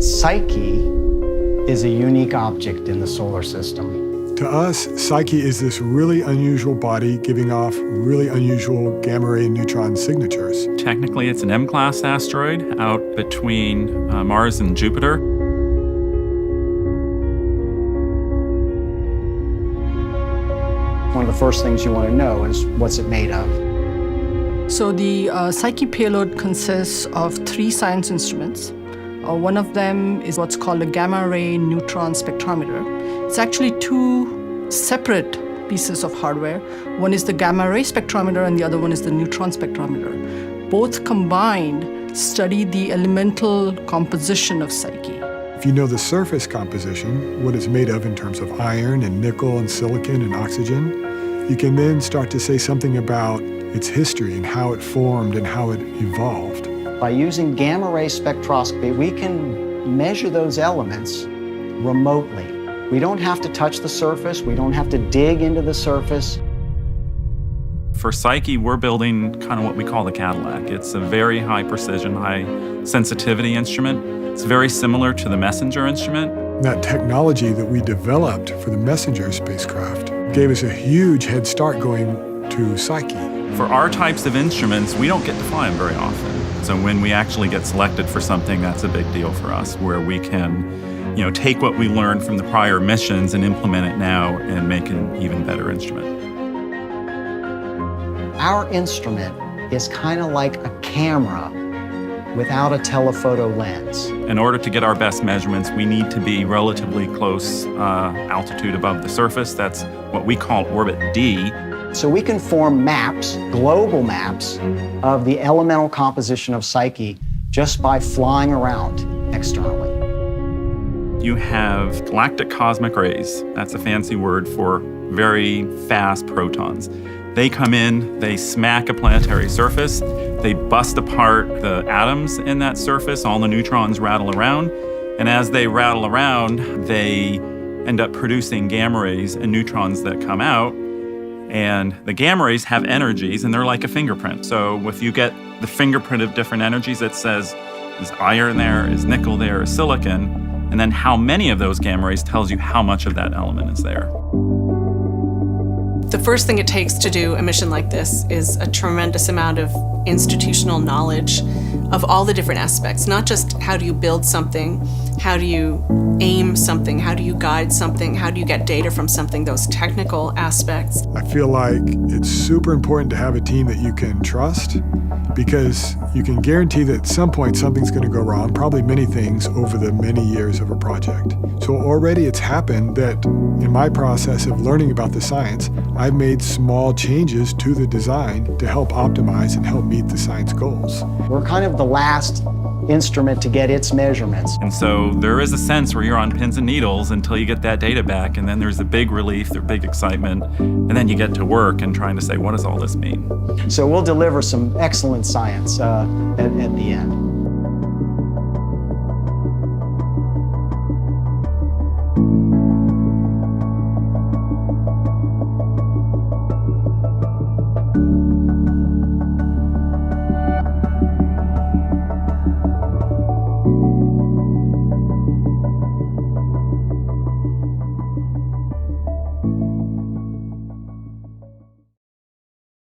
Psyche is a unique object in the solar system. To us, Psyche is this really unusual body giving off really unusual gamma-ray neutron signatures. Technically, it's an M-class asteroid out between Mars and Jupiter. One of the first things you want to know is what's it made of. So the Psyche payload consists of 3 science instruments. One of them is what's called a gamma-ray neutron spectrometer. It's actually 2 separate pieces of hardware. One is the gamma-ray spectrometer and the other one is the neutron spectrometer. Both combined study the elemental composition of Psyche. If you know the surface composition, what it's made of in terms of iron and nickel and silicon and oxygen, you can then start to say something about its history and how it formed and how it evolved. By using gamma-ray spectroscopy, we can measure those elements remotely. We don't have to touch the surface. We don't have to dig into the surface. For Psyche, we're building kind of what we call the Cadillac. It's a very high precision, high sensitivity instrument. It's very similar to the Messenger instrument. That technology that we developed for the Messenger spacecraft gave us a huge head start going to Psyche. For our types of instruments, we don't get to fly them very often. So when we actually get selected for something, that's a big deal for us, where we can take what we learned from the prior missions and implement it now and make an even better instrument. Our instrument is kind of like a camera without a telephoto lens. In order to get our best measurements, we need to be relatively close altitude above the surface. That's what we call orbit D. So we can form maps, global maps, of the elemental composition of Psyche just by flying around externally. You have galactic cosmic rays. That's a fancy word for very fast protons. They come in, they smack a planetary surface, they bust apart the atoms in that surface, all the neutrons rattle around, and as they rattle around, they end up producing gamma rays and neutrons that come out, and the gamma rays have energies, and they're like a fingerprint. So if you get the fingerprint of different energies, it says, is iron there, is nickel there, is silicon, and then how many of those gamma rays tells you how much of that element is there. The first thing it takes to do a mission like this is a tremendous amount of institutional knowledge of all the different aspects, not just how do you build something, how do you aim something, how do you guide something, how do you get data from something, those technical aspects. I feel like it's super important to have a team that you can trust, because you can guarantee that at some point something's going to go wrong, probably many things over the many years of a project. So already it's happened that in my process of learning about the science, I've made small changes to the design to help optimize and help meet the science goals. We're kind of the last instrument to get its measurements. And so there is a sense where you're on pins and needles until you get that data back, and then there's a big relief, there's big excitement, and then you get to work and trying to say, what does all this mean? So we'll deliver some excellent science at the end.